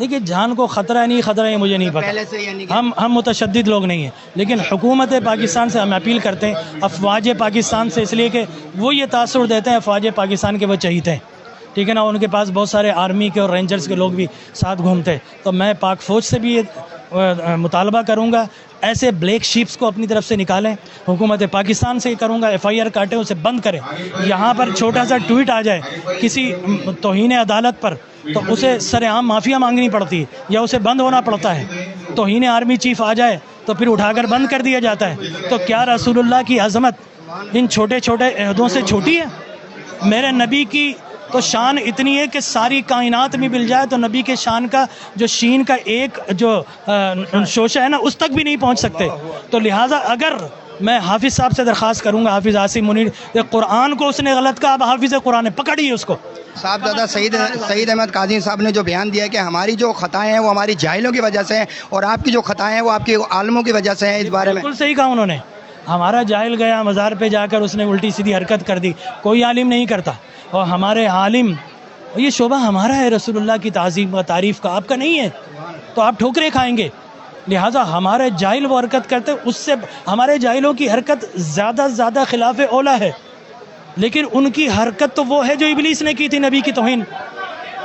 دیکھیے جان کو خطرہ ہے نہیں خطرہ ہے مجھے نہیں پہلے پتا، سے یعنی کہ ہم متشدد لوگ نہیں ہیں، لیکن حکومت پاکستان سے ہم اپیل کرتے ہیں، افواج پاکستان سے، اس لیے کہ وہ یہ تاثر دیتے ہیں افواج پاکستان کے وہ چہیتے ہیں، ٹھیک ہے نا، ان کے پاس بہت سارے آرمی کے اور رینجرز کے لوگ بھی ساتھ گھومتے ہیں، تو میں پاک فوج سے بھی یہ مطالبہ کروں گا ایسے بلیک شیپس کو اپنی طرف سے نکالیں، حکومت پاکستان سے کروں گا FIR کاٹیں، اسے بند کریں۔ یہاں پر چھوٹا سا ٹویٹ آ جائے کسی توہین عدالت پر تو اسے سر عام معافیا مانگنی پڑتی ہے یا اسے بند ہونا پڑتا ہے، توہین آرمی چیف آ جائے تو پھر اٹھا کر بند کر دیا جاتا ہے۔ تو کیا رسول اللہ کی عظمت ان چھوٹے چھوٹے عہدوں سے چھوٹی ہے؟ میرے نبی کی تو شان اتنی ہے کہ ساری کائنات میں مل جائے تو نبی کے شان کا جو شین کا ایک جو شوشہ ہے نا اس تک بھی نہیں پہنچ سکتے۔ تو لہٰذا اگر میں حافظ صاحب سے درخواست کروں گا، حافظ عاصم منیر، کہ قرآن کو اس نے غلط کہا، اب حافظ قرآن پکڑیے اس کو۔ صاحب دادا سعید احمد قاضی صاحب نے جو بیان دیا کہ ہماری جو خطائیں ہیں وہ ہماری جاہلوں کی وجہ سے ہیں اور آپ کی جو خطائیں ہیں وہ آپ کے عالموں کی وجہ سے ہیں، اس بارے میں بالکل صحیح کہا انہوں نے، ہمارا جاہل گیا مزار پہ جا کر اس نے الٹی سیدھی حرکت کر دی، کوئی عالم نہیں کرتا، اور ہمارے عالم، یہ شعبہ ہمارا ہے رسول اللہ کی تعظیم و تعریف کا، آپ کا نہیں ہے، تو آپ ٹھوکریں کھائیں گے۔ لہٰذا ہمارے جاہل وہ حرکت کرتے، اس سے ہمارے جاہلوں کی حرکت زیادہ سے زیادہ خلاف اولا ہے، لیکن ان کی حرکت تو وہ ہے جو ابلیس نے کی تھی نبی کی توہین،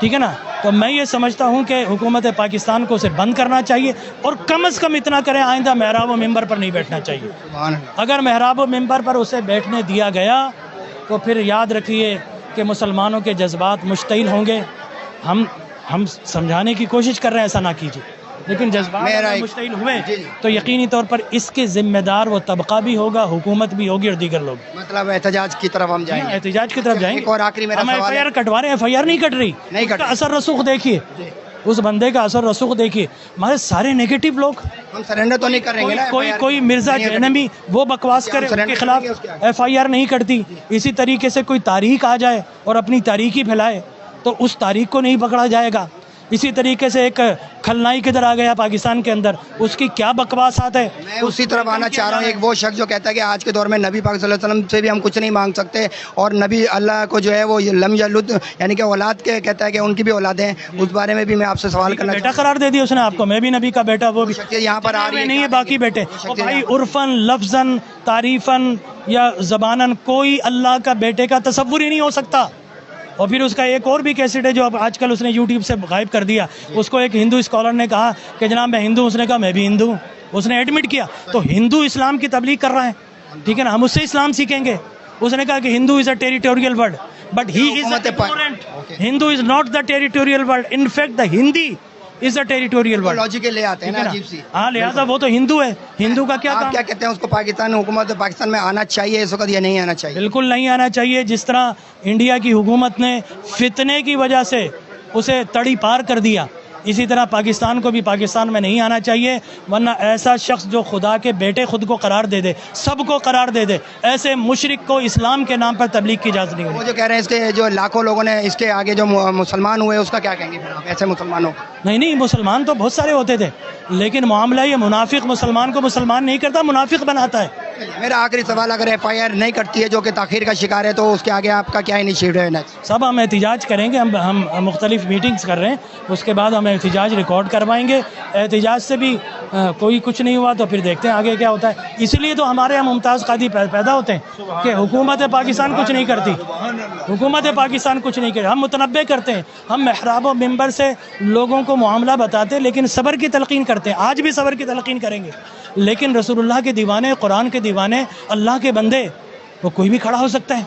ٹھیک ہے نا۔ تو میں یہ سمجھتا ہوں کہ حکومت پاکستان کو اسے بند کرنا چاہیے، اور کم از کم اتنا کریں آئندہ محراب و ممبر پر نہیں بیٹھنا چاہیے۔ سبحان اللہ۔ اگر محراب و ممبر پر اسے بیٹھنے دیا گیا تو پھر یاد رکھیے کہ مسلمانوں کے جذبات مشتعل ہوں گے۔ ہم سمجھانے کی کوشش کر رہے ہیں ایسا نہ کیجیے، لیکن جذبات اگر مشتعل ہوئے تو یقینی طور پر اس کے ذمہ دار وہ طبقہ بھی ہوگا، حکومت بھی ہوگی اور دیگر لوگ۔ مطلب احتجاج کی طرف ہم جائیں گے، احتجاج کی طرف جائیں گے۔ ایک اور آخری میرا ہم سوال ہے، FIR کٹوا رہے ہیں، FIR نہیں کٹ رہی، نہیں کٹ اس کا رہی۔ اثر رسوخ دیکھیے، اس بندے کا اثر رسوخ دیکھیے، ہمارے سارے نیگیٹو لوگ، ہم سرنڈر تو نہیں کریں گے نا، کوئی مرزا جہنمی وہ بکواس کرے اس کے خلاف FIR نہیں کرتی، اسی طریقے سے کوئی تاریخ آ جائے اور اپنی تاریخ ہی پھیلائے تو اس تاریخ کو نہیں پکڑا جائے گا۔ اسی طریقے سے ایک کھلنائی کدھر آ گیا پاکستان کے اندر، اس کی کیا بکواسات ہے۔ میں اسی طرف آنا چاہ رہا ہوں، ایک وہ شخص جو کہتا ہے کہ آج کے دور میں نبی پاک صلی اللہ علیہ وسلم سے بھی ہم کچھ نہیں مانگ سکتے، اور نبی اللہ کو جو ہے وہ لم یلد یعنی کہ اولاد کے کہتا ہے کہ ان کی بھی اولادیں ہیں، اس بارے میں بھی میں آپ سے سوال کرنا بیٹا قرار دے دیا اس نے آپ کو، میں بھی نبی کا بیٹا، وہ بھی یہاں پر آ رہی ہے نہیں ہے باقی بیٹے، اور بھائی عرفاً لفظاً تعریفاً یا زباناً کوئی اللہ کا بیٹے کا تصور ہی نہیں ہو سکتا۔ اور پھر اس کا ایک اور بھی کیسٹ ہے جو اب آج کل اس نے YouTube سے غائب کر دیا، اس کو ایک ہندو اسکالر نے کہا کہ جناب میں ہندو، اس نے کہا میں بھی ہندو ہوں، اس نے ایڈمٹ کیا، تو ہندو اسلام کی تبلیغ کر رہا ہے، ٹھیک ہے نا، ہم اس سے اسلام سیکھیں گے۔ اس نے کہا کہ Hindu is a territorial word but he is a ignorant. Hindu is not the territorial word, in fact the Hindi is a territorial word. Logic لے آتے ہیں نا عجیب سی۔ ہاں لہٰذا وہ تو ہندو ہے، ہندو کا کیا آپ کام؟ کیا کہتے ہیں اس کو پاکستان حکومت پاکستان میں آنا چاہیے اس وقت یا نہیں آنا چاہیے؟ بالکل نہیں آنا چاہیے، جس طرح انڈیا کی حکومت نے فتنے کی وجہ سے اسے تڑی پار کر دیا، اسی طرح پاکستان کو بھی پاکستان میں نہیں آنا چاہیے، ورنہ ایسا شخص جو خدا کے بیٹے خود کو قرار دے دے، سب کو قرار دے دے، ایسے مشرک کو اسلام کے نام پر تبلیغ کی اجازت نہیں وہ ہوگی۔ جو کہہ رہے ہیں اس کے جو لاکھوں لوگوں نے اس کے آگے جو مسلمان ہوئے اس کا کیا کہیں گے پھر آپ ایسے مسلمانوں کو؟ نہیں مسلمان تو بہت سارے ہوتے تھے، لیکن معاملہ یہ منافق مسلمان کو مسلمان نہیں کرتا، منافق بناتا ہے۔ میرا آخری سوال، اگر FIR نہیں کرتی ہے جو کہ تاخیر کا شکار ہے تو اس کے آگے آپ کا کیا انیشیٹو ہے؟ سب ہم احتجاج کریں گے، ہم مختلف میٹنگز کر رہے ہیں، اس کے بعد ہم احتجاج ریکارڈ کروائیں گے، احتجاج سے بھی کوئی کچھ نہیں ہوا تو پھر دیکھتے ہیں آگے کیا ہوتا ہے۔ اسی لیے تو ہمارے یہاں ممتاز قاضی پیدا ہوتے ہیں کہ حکومت پاکستان کچھ نہیں کرتی، حکومت پاکستان کچھ نہیں کرتی، ہم متنبع کرتے ہیں، ہم محراب و ممبر سے لوگوں کو معاملہ بتاتے ہیں، لیکن صبر کی تلقین کرتے ہیں، آج بھی صبر کی تلقین کریں گے، لیکن رسول اللہ کے دیوانے، قرآن کے دیوانے، اللہ کے بندے، وہ کوئی بھی کھڑا ہو سکتا ہے۔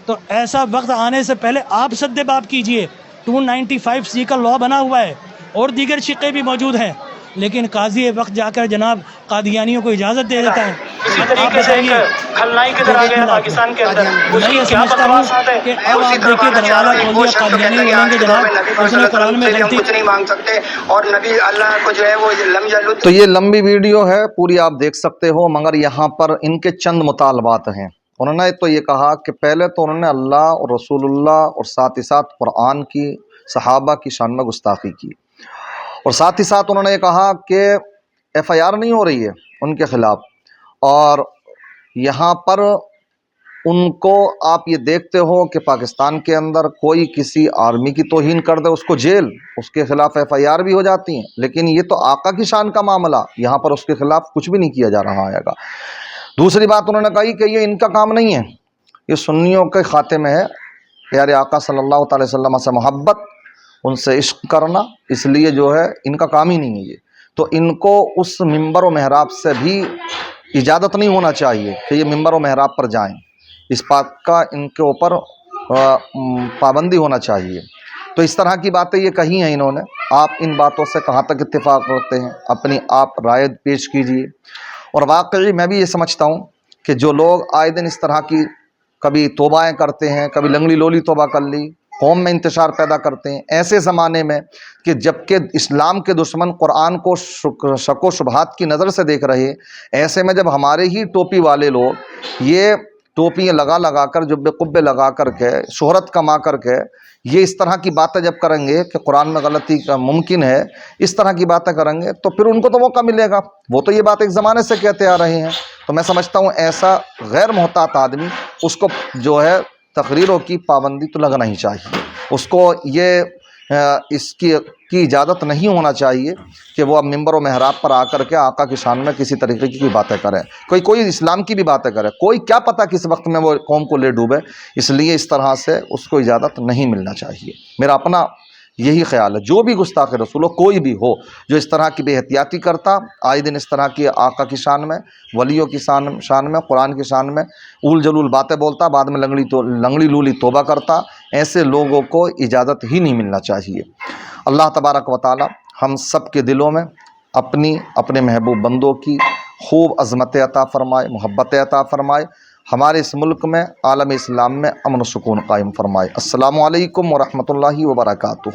تو ایسا وقت آنے سے پہلے آپ سد باب کیجئے، 295C کا لاء بنا ہوا ہے اور دیگر شقیں بھی موجود ہیں، لیکن قاضی وقت جا کر جناب قادیانیوں کو اجازت دے دیتا ہے۔ اسی طریقے سے کھلنائی کدھر آ گیا پاکستان کے اندر، میں یہ سمجھتا ہوں کہ اب آپ دیکھیے دروازہ کھول دیا، قادیانی بولیں گے جناب اس نے قرآن میں غلطی کچھ نہیں مانگ سکتے اور نبی اللہ کو جو ہے وہ لم یلد۔ تو یہ لمبی ویڈیو ہے، پوری آپ دیکھ سکتے ہو، مگر یہاں پر ان کے چند مطالبات ہیں۔ انہوں نے تو یہ کہا کہ پہلے تو انہوں نے اللہ اور رسول اللہ اور ساتھ ہی ساتھ قرآن کی، صحابہ کی شان میں گستاخی کی، اور ساتھ ہی ساتھ انہوں نے یہ کہا کہ FIR نہیں ہو رہی ہے ان کے خلاف، اور یہاں پر ان کو آپ یہ دیکھتے ہو کہ پاکستان کے اندر کوئی کسی آرمی کی توہین کر دے اس کو جیل، اس کے خلاف FIR بھی ہو جاتی ہیں، لیکن یہ تو آقا کی شان کا معاملہ، یہاں پر اس کے خلاف کچھ بھی نہیں کیا جا رہا ہے گا۔ دوسری بات انہوں نے کہی کہ یہ ان کا کام نہیں ہے، یہ سنیوں کے کھاتے میں ہے، پیارے آقا صلی اللہ تعالی وسلم سے محبت، ان سے عشق کرنا، اس لیے جو ہے ان کا کام ہی نہیں ہے یہ، تو ان کو اس ممبر و محراب سے بھی اجازت نہیں ہونا چاہیے کہ یہ ممبر و محراب پر جائیں، اس بات کا ان کے اوپر پابندی ہونا چاہیے۔ تو اس طرح کی باتیں یہ کہی ہیں انہوں نے، آپ ان باتوں سے کہاں تک اتفاق کرتے ہیں، اپنی آپ رائے پیش کیجئے۔ اور واقعی میں بھی یہ سمجھتا ہوں کہ جو لوگ آئے دن اس طرح کی کبھی توبائیں کرتے ہیں، کبھی لنگڑی لولی توبہ کر لی، قوم میں انتشار پیدا کرتے ہیں، ایسے زمانے میں کہ جبکہ اسلام کے دشمن قرآن کو شک و شبہات کی نظر سے دیکھ رہے، ایسے میں جب ہمارے ہی ٹوپی والے لوگ یہ ٹوپیاں لگا کر، جبے قبے لگا کر کے، شہرت کما کر کے یہ اس طرح کی باتیں جب کریں گے کہ قرآن میں غلطی کا ممکن ہے، اس طرح کی باتیں کریں گے تو پھر ان کو تو موقع ملے گا، وہ تو یہ بات ایک زمانے سے کہتے آ رہے ہیں۔ تو میں سمجھتا ہوں ایسا غیر محتاط آدمی، اس کو جو ہے تقریروں کی پابندی تو لگنا ہی چاہیے، اس کو یہ اس کی اجازت نہیں ہونا چاہیے کہ وہ اب ممبر و محراب پر آ کر کے آقا کی شان میں کسی طریقے کی باتیں کریں، کوئی اسلام کی بھی باتیں کرے، کوئی کیا پتہ کس وقت میں وہ قوم کو لے ڈوبے، اس لیے اس طرح سے اس کو اجازت نہیں ملنا چاہیے۔ میرا اپنا یہی خیال ہے، جو بھی گستاخ رسول ہو، کوئی بھی ہو جو اس طرح کی بے احتیاطی کرتا، آئے دن اس طرح کی آقا کی شان میں، ولیوں کی شان میں، قرآن کی شان میں اول جلول باتیں بولتا، بعد میں لنگڑی لولی توبہ کرتا، ایسے لوگوں کو اجازت ہی نہیں ملنا چاہیے۔ اللہ تبارک و تعالی ہم سب کے دلوں میں اپنے محبوب بندوں کی خوب عظمت عطا فرمائے، محبت عطا فرمائے، ہمارے اس ملک میں، عالم اسلام میں امن و سکون قائم فرمائے۔ السلام علیکم ورحمۃ اللہ وبرکاتہ۔